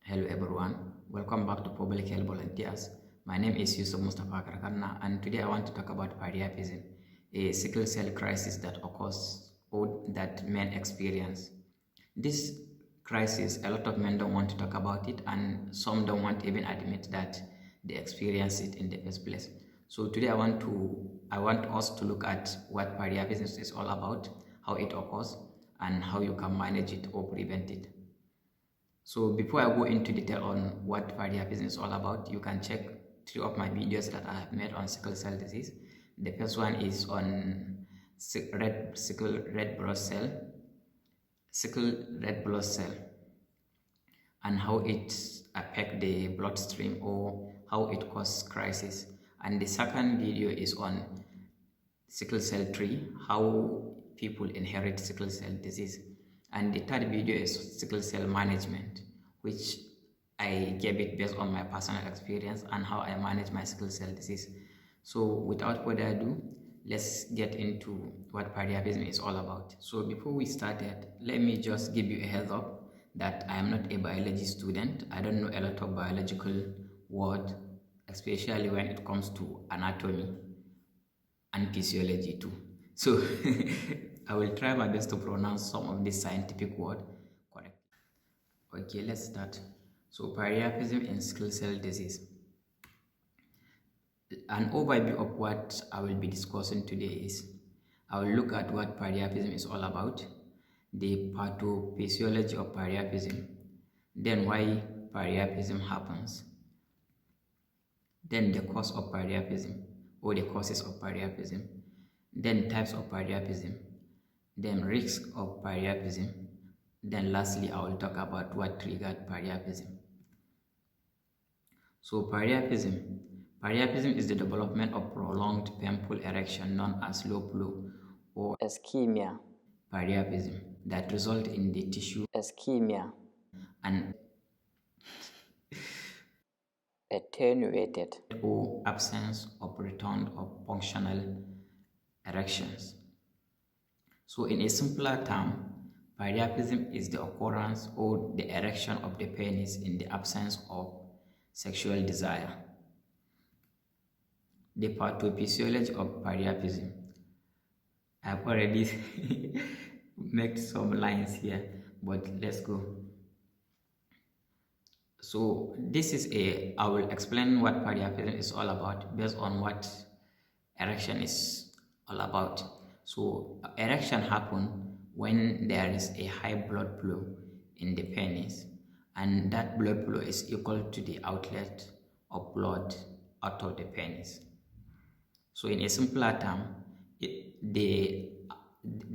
Hello everyone, welcome back to Public Health Volunteers. My name is Yusuf Mustafa Karkarna, and today I want to talk about periapism, a sickle cell crisis that occurs or that men experience. This crisis, a lot of men don't want to talk about it, and some don't want to even admit that they experience it in the first place. So today I want us to look at what periapism is all about, how it occurs, and how you can manage it or prevent it. So before I go into detail on what periapism is all about, you can check 3 of my videos that I have made on sickle cell disease. The first one is on sickle red blood cell, and how it affects the bloodstream or how it causes crisis. And the second video is on sickle cell tree, how people inherit sickle cell disease. And the third video is sickle cell management, which I gave it based on my personal experience and how I manage my sickle cell disease. So without further ado, let's get into what periapism is all about. So before we started, let me just give you a heads up that I am not a biology student. I don't know a lot of biological words, especially when it comes to anatomy and physiology too. So I will try my best to pronounce some of these scientific words correctly. Okay, let's start. So periapism in sickle cell disease. An overview of what I will be discussing today is I will look at what periapism is all about, the pathophysiology of periapism, then why periapism happens, then the cause of periapism or the causes of periapism, then types of periapism, then risks of periapism, then lastly I will talk about what triggered periapism. So periapism is the development of prolonged painful erection known as low flow or ischemia periapism that result in the tissue ischemia and attenuated or absence of return of functional erections. So in a simpler term, periapism is the occurrence or the erection of the penis in the absence of sexual desire. The pathophysiology of periapism. I've already made some lines here, but let's go. So I will explain what periapism is all about based on what erection is all about. So erection happens when there is a high blood flow in the penis, and that blood flow is equal to the outlet of blood out of the penis. So in a simpler term, the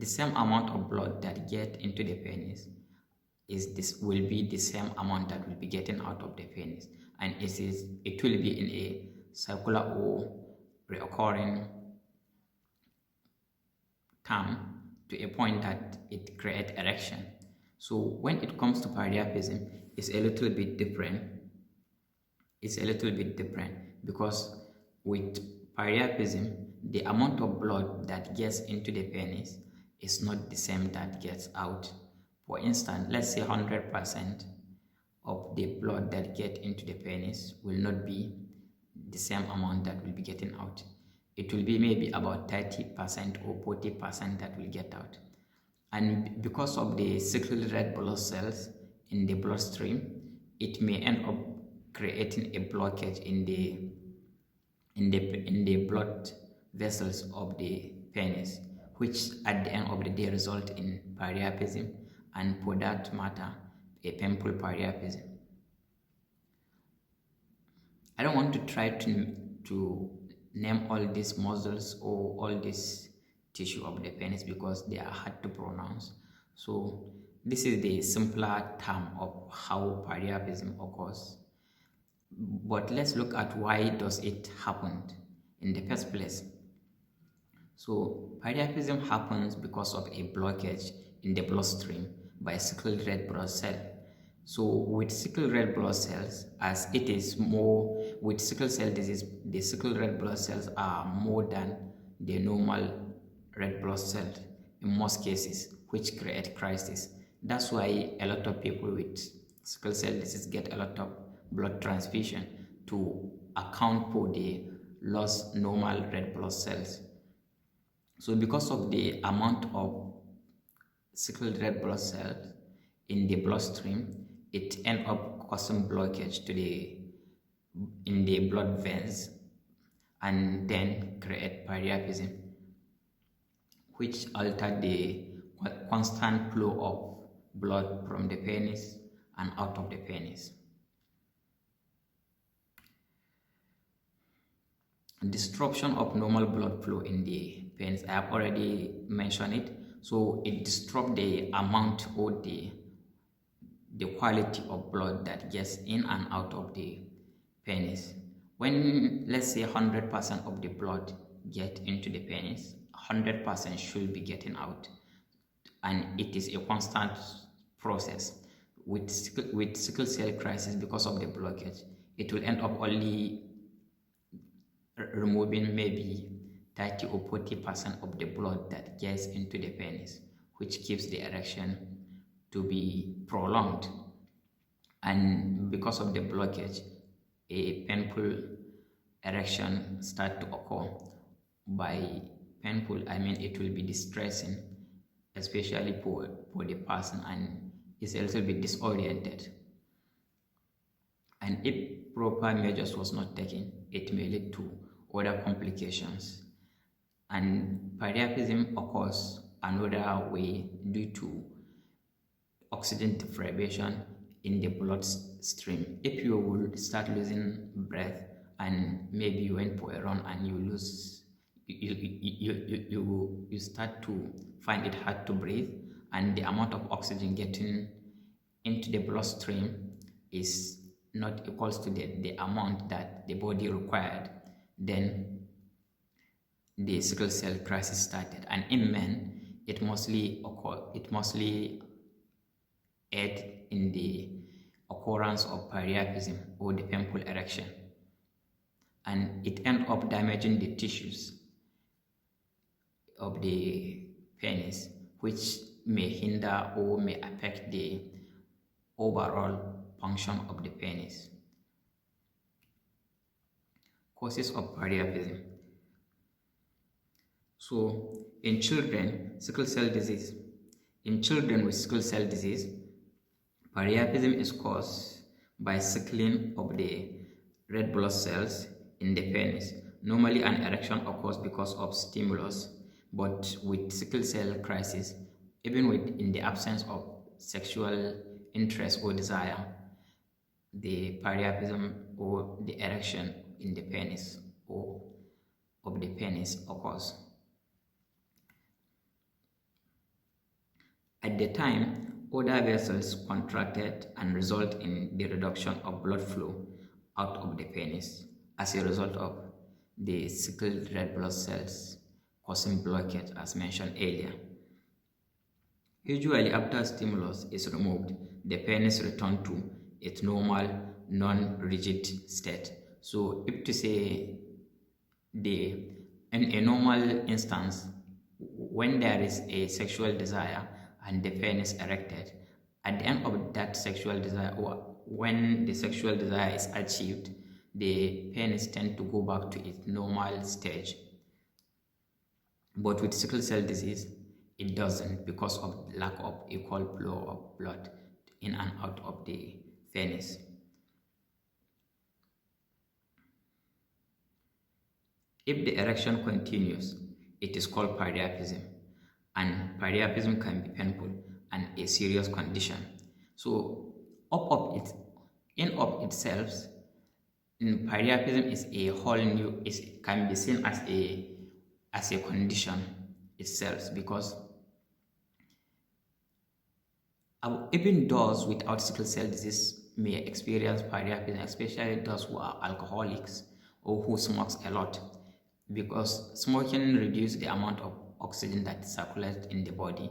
same amount of blood that get into the penis will be the same amount that will be getting out of the penis, and it will be in a circular or reoccurring term to a point that it creates erection. So when it comes to periapism, it's a little bit different. Because with periapism, the amount of blood that gets into the penis is not the same that gets out. For instance, let's say 100% of the blood that gets into the penis will not be the same amount that will be getting out. It will be maybe about 30% or 40% that will get out. And because of the sickle red blood cells in the bloodstream, it may end up creating a blockage in the blood vessels of the penis, which at the end of the day result in periapism, and for that matter, a painful periapism. I don't want to try to name all these muscles or all this tissue of the penis because they are hard to pronounce. So this is the simpler term of how periapism occurs. But let's look at why does it happen in the first place. So periapism happens because of a blockage in the bloodstream by sickle red blood cell. So with sickle red blood cells, as it is more with sickle cell disease, the sickle red blood cells are more than the normal red blood cells in most cases, which create crisis. That's why a lot of people with sickle cell disease get a lot of blood transfusion to account for the lost normal red blood cells. So because of the amount of sickle red blood cells in the bloodstream, it ends up causing blockage to in the blood veins and then create periapism, which alter the constant flow of blood from the penis and out of the penis. Disruption of normal blood flow in the penis, I have already mentioned it. So it disrupts the amount or the quality of blood that gets in and out of the penis. When, let's say, 100% of the blood get into the penis, 100% should be getting out, and it is a constant process. With sickle cell crisis, because of the blockage, it will end up only removing maybe 30 or 40% of the blood that gets into the penis, which keeps the erection to be prolonged. And because of the blockage, a painful erection start to occur. By painful, I mean it will be distressing, especially for the person, and is a little bit disoriented. And if proper measures was not taken, it may lead to other complications. And periapism occurs another way due to oxygen deprivation in the bloodstream. If you will start losing breath, and maybe you went for a run and you lose, you start to find it hard to breathe, and the amount of oxygen getting into the bloodstream is not equals to the amount that the body required, then the sickle cell crisis started. And in men, it mostly aid in the occurrence of periapism or the painful erection, and it ends up damaging the tissues of the penis, which may hinder or may affect the overall function of the penis. Causes of periapism. So in children, sickle cell disease. In children with sickle cell disease, periapism is caused by sickling of the red blood cells in the penis. Normally an erection occurs because of stimulus, but with sickle cell crisis, even in the absence of sexual interest or desire, the periapism or the erection in the penis or of the penis occurs. At the time, other vessels contracted and result in the reduction of blood flow out of the penis as a result of the sickled red blood cells causing blockage, as mentioned earlier. Usually after stimulus is removed, the penis returns to its normal, non-rigid state. So if to say in a normal instance, when there is a sexual desire and the penis erected, at the end of that sexual desire, or when the sexual desire is achieved, the penis tends to go back to its normal stage. But with sickle cell disease, it doesn't, because of lack of equal flow of blood in and out of the penis. If the erection continues, it is called priapism, and priapism can be painful and a serious condition. So in of itself, priapism is a whole new, it can be seen as a condition itself, because even those without sickle cell disease may experience periapism, especially those who are alcoholics or who smokes a lot, because smoking reduces the amount of oxygen that circulates in the body.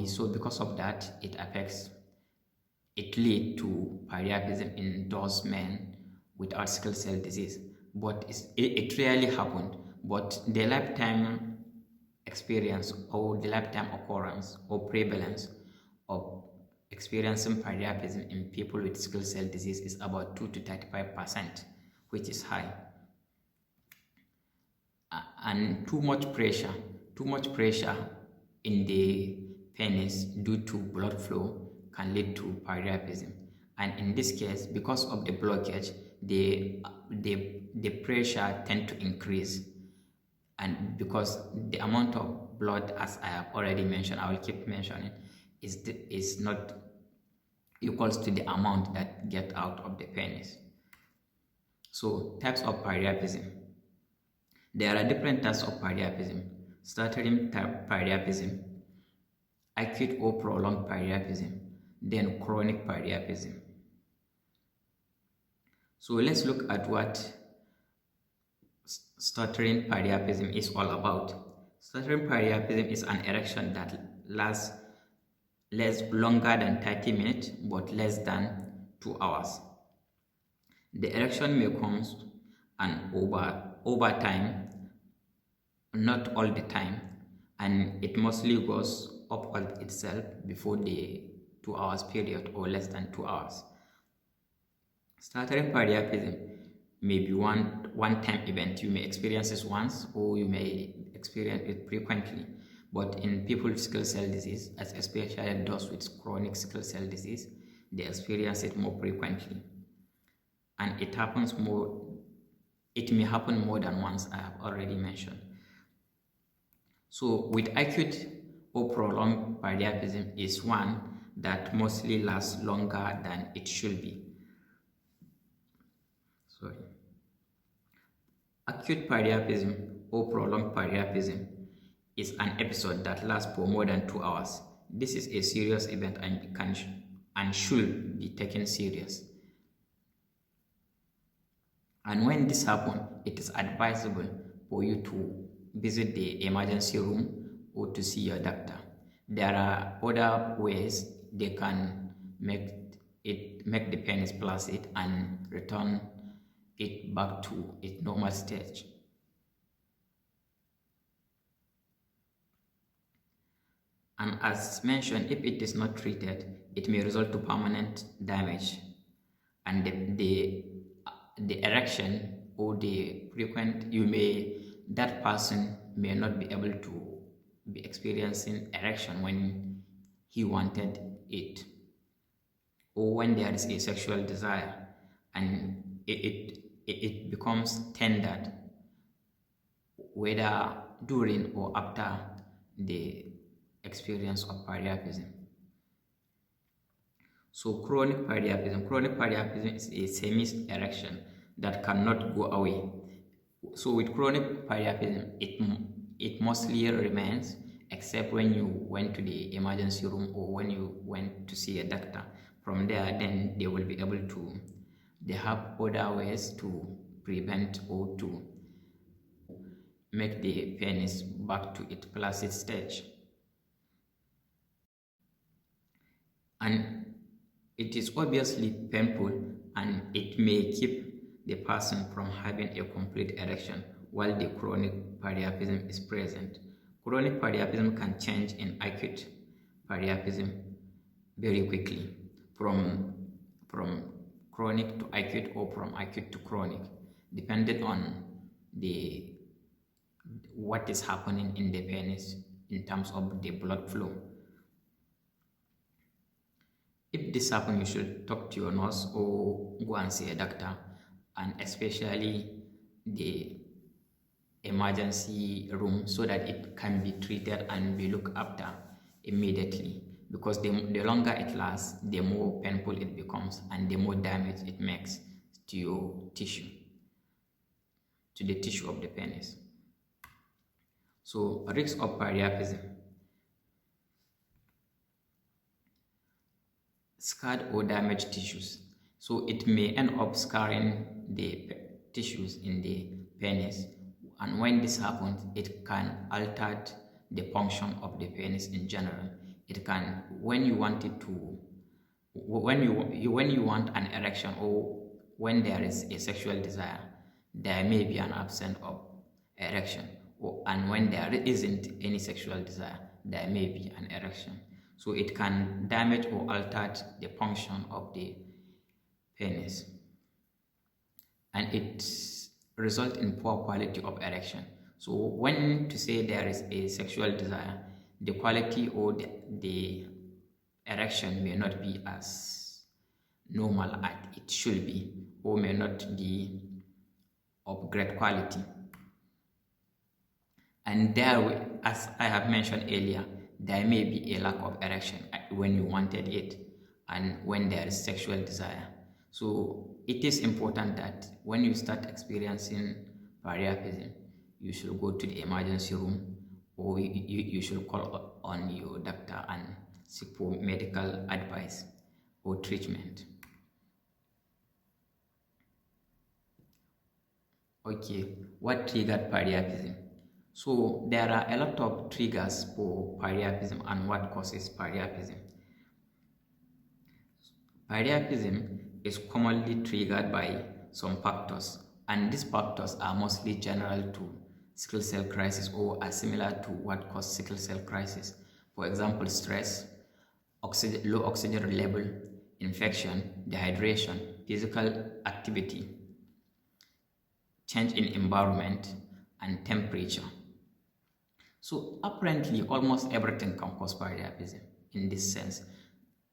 So because of that, it leads to periapism in those men without sickle cell disease. But it rarely happened. But the lifetime experience or the lifetime occurrence or prevalence of experiencing periapism in people with sickle cell disease is about 2 to 35%, which is high. And too much pressure in the penis due to blood flow can lead to periapism. And in this case, because of the blockage, the pressure tend to increase. And because the amount of blood, as I have already mentioned, I will keep mentioning, is not equals to the amount that get out of the penis. So types of periapism. There are different types of periapism. Stuttering periapism, acute or prolonged periapism, then chronic periapism. So let's look at what stuttering periapism is all about. Stuttering periapism is an erection that lasts longer than 30 minutes but less than 2 hours. The erection may come over time, not all the time, and it mostly goes up on itself before the 2 hours period or less than 2 hours. Stuttering periapism may be one-time event. You may experience this once or you may experience it frequently. But in people with sickle cell disease, especially those with chronic sickle cell disease, they experience it more frequently. And it may happen more than once, I have already mentioned. So with acute or prolonged periapism is one that mostly lasts longer than it should be. Acute periapism or prolonged periapism is an episode that lasts for more than 2 hours. This is a serious event and should be taken serious. And when this happens, it is advisable for you to visit the emergency room or to see your doctor. There are other ways they can make the penis placid and return it back to its normal stage. And as mentioned, if it is not treated, it may result to permanent damage, and the erection or the that person may not be able to be experiencing erection when he wanted it, or when there is a sexual desire, and it becomes tender, whether during or after the experience of periapism. So chronic periapism is a semi-erection that cannot go away. So with chronic periapism, it mostly remains, except when you went to the emergency room or when you went to see a doctor. From there, then they will be able to, they have other ways to prevent or to make the penis back to its placid stage. And it is obviously painful, and it may keep the person from having a complete erection while the chronic periapism is present. Chronic periapism can change in acute periapism very quickly, from chronic to acute or from acute to chronic, depending on what is happening in the penis in terms of the blood flow. If this happens, you should talk to your nurse or go and see a doctor, and especially the emergency room, so that it can be treated and be looked after immediately. Because the longer it lasts, the more painful it becomes and the more damage it makes to your tissue, to the tissue of the penis. So, risk of periapism. Scarred or damaged tissues. So it may end up scarring the tissues in the penis, and when this happens, it can alter the function of the penis in general. It can, when you want an erection or when there is a sexual desire, there may be an absence of erection, and when there isn't any sexual desire, there may be an erection. So it can damage or alter the function of the penis, and it result in poor quality of erection. So when to say there is a sexual desire, the quality or the erection may not be as normal as it should be, or may not be of great quality. And there, as I have mentioned earlier, there may be a lack of erection when you wanted it and when there is sexual desire. So it is important that when you start experiencing priapism, you should go to the emergency room, or you should call on your doctor and seek for medical advice or treatment. Okay, what triggered periapism? So there are a lot of triggers for periapism and what causes periapism. Periapism is commonly triggered by some factors, and these factors are mostly general to sickle cell crisis or are similar to what causes sickle cell crisis. For example, stress, low oxygen level, infection, dehydration, physical activity, change in environment, and temperature. So apparently almost everything can cause periapism in this sense.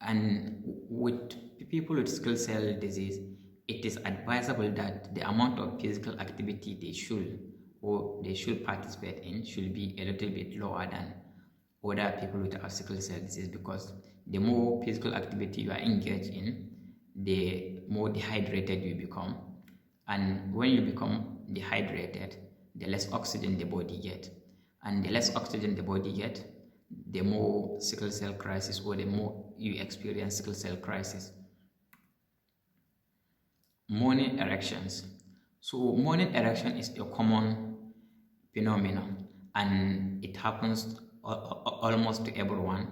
And with people with sickle cell disease, it is advisable that the amount of physical activity they should participate in should be a little bit lower than other people with sickle cell disease, because the more physical activity you are engaged in, the more dehydrated you become. And when you become dehydrated, the less oxygen the body gets. And the less oxygen the body gets, the more sickle cell crisis, or the more you experience sickle cell crisis. Morning erections. So morning erection is a common phenomenon, and it happens almost to everyone,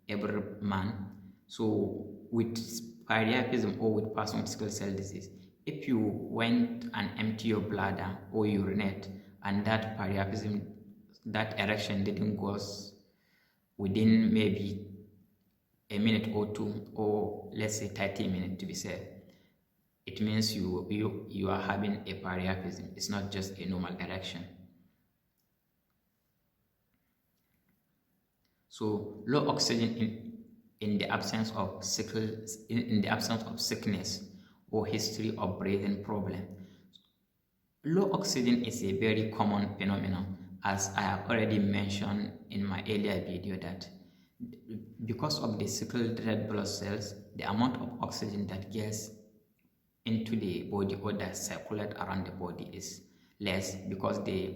every man. So with priapism or with person with sickle cell disease, if you went and empty your bladder or urinate, and that priapism, that erection didn't go within maybe a minute or two, or let's say 30 minutes to be safe, it means you are having a priapism. It's not just a normal erection. So low oxygen in the absence of sickness or history of breathing problem. Low oxygen is a very common phenomenon, as I have already mentioned in my earlier video, that because of the sickled red blood cells, the amount of oxygen that gets into the body or that circulate around the body is less, because the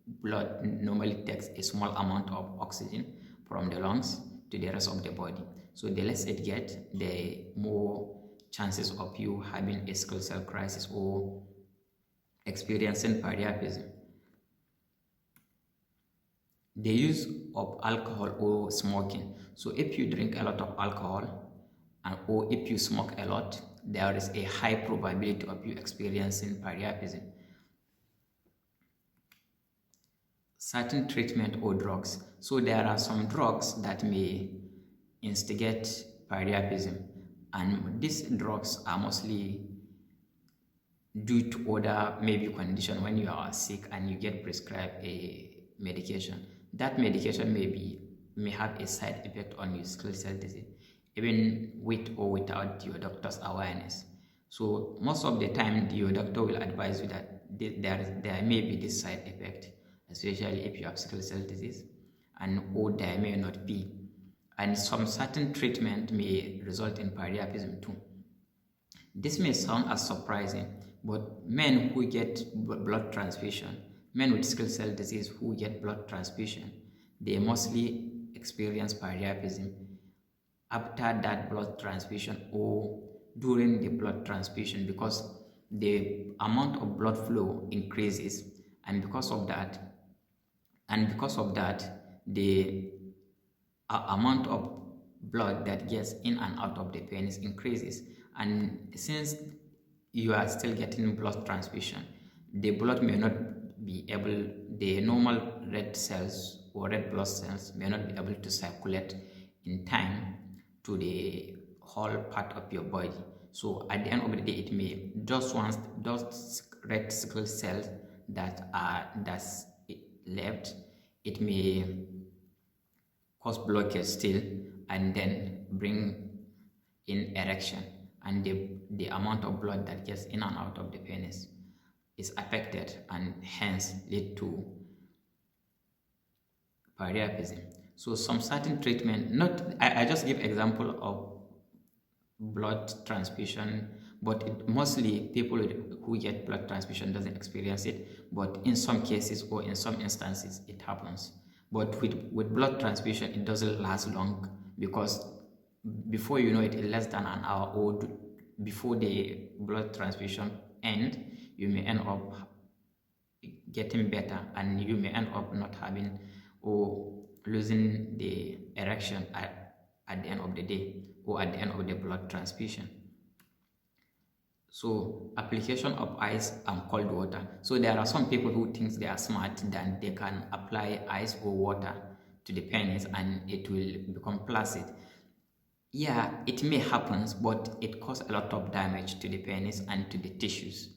blood normally takes a small amount of oxygen from the lungs to the rest of the body. So the less it gets, the more chances of you having a sickle cell crisis or experiencing priapism. The use of alcohol or smoking. So if you drink a lot of alcohol or if you smoke a lot, there is a high probability of you experiencing priapism. Certain treatment or drugs. So there are some drugs that may instigate priapism, and these drugs are mostly due to other maybe condition. When you are sick and you get prescribed a medication, that medication may have a side effect on your sickle cell disease, even with or without your doctor's awareness. So most of the time, your doctor will advise you that there may be this side effect, especially if you have sickle cell disease, or there may not be. And some certain treatment may result in priapism too. This may sound as surprising, but men who get blood transfusion, men with sickle cell disease who get blood transfusion, they mostly experience priapism after that blood transfusion or during the blood transfusion, because the amount of blood flow increases, and because of that, the amount of blood that gets in and out of the penis increases. And since you are still getting blood transfusion, the blood may not be able, the normal red cells or red blood cells may not be able to circulate in time to the whole part of your body. So at the end of the day, it may just once those red sickle cells that's left, it may cause blockage still, and then bring in erection, and the amount of blood that gets in and out of the penis is affected, and hence lead to periapism. So some certain treatment, not I just give example of blood transfusion, but mostly people who get blood transfusion doesn't experience it, but in some cases or in some instances it happens. But with blood transfusion, it doesn't last long, because before you know it, in less than an hour or before the blood transfusion end, you may end up getting better, and you may end up not having or losing the erection at the end of the day or at the end of the blood transfusion. So application of ice and cold water. So there are some people who think they are smart, that they can apply ice or water to the penis and it will become placid. Yeah, it may happen, but it causes a lot of damage to the penis and to the tissues,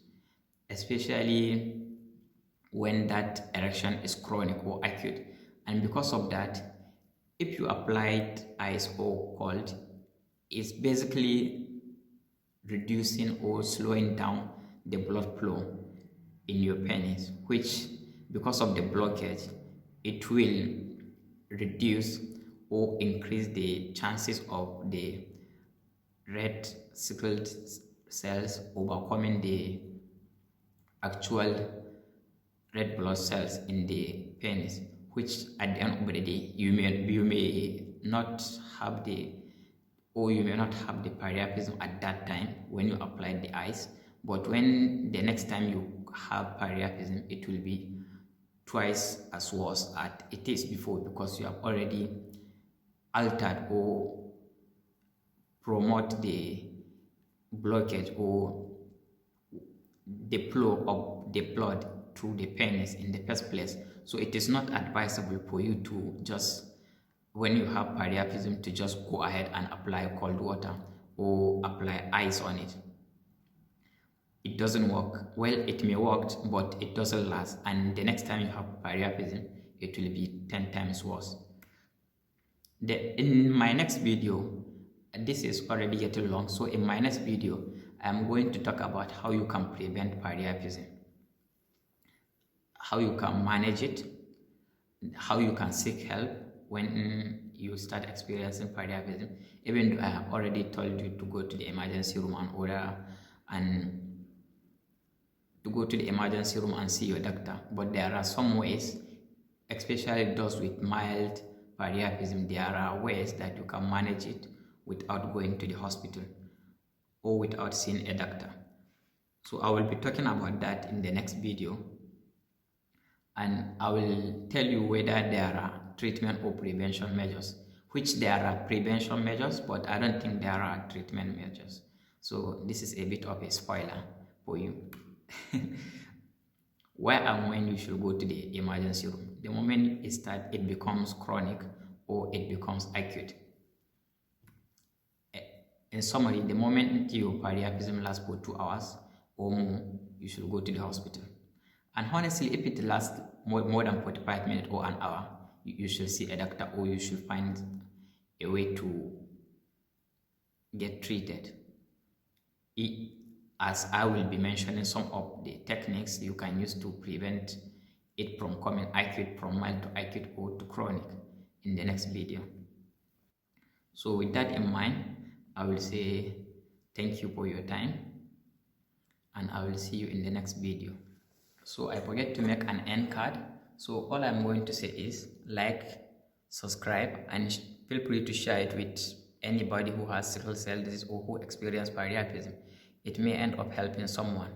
especially when that erection is chronic or acute. And because of that, if you applied ice or cold, it's basically reducing or slowing down the blood flow in your penis, which because of the blockage, it will reduce or increase the chances of the red sickled cells overcoming the actual red blood cells in the penis, which at the end of the day, you may not have the periapism at that time when you applied the ice, but when the next time you have periapism, it will be twice as worse as it is before, because you have already altered or promote the blockage or the flow of the blood through the penis in the first place. So it is not advisable for you to just, when you have periapism, to just go ahead and apply cold water or apply ice on it. It doesn't work. Well, it may work, but it doesn't last. And the next time you have periapism, it will be 10 times worse. In my next video, this is already getting long, so in my next video, I'm going to talk about how you can prevent periapism, how you can manage it, how you can seek help when you start experiencing periapism. Even though I have already told you to go to the emergency room and see your doctor, but there are some ways, especially those with mild periapism, there are ways that you can manage it without going to the hospital or without seeing a doctor. So I will be talking about that in the next video, and I will tell you whether there are treatment or prevention measures, which there are prevention measures, but I don't think there are treatment measures. So this is a bit of a spoiler for you. Where and when you should go to the emergency room? The moment it becomes chronic or it becomes acute. In summary, the moment your periapism lasts for 2 hours or more, you should go to the hospital. And honestly, if it lasts more than 45 minutes or an hour, you should see a doctor, or you should find a way to get treated. As I will be mentioning some of the techniques you can use to prevent it from coming acute, from mild to acute or to chronic, in the next video. So with that in mind, I will say thank you for your time, and I will see you in the next video. So I forget to make an end card. So all I'm going to say is like, subscribe, and feel free to share it with anybody who has sickle cell disease or who experiences periapism. It may end up helping someone,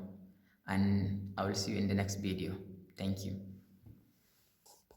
and I will see you in the next video. Thank you.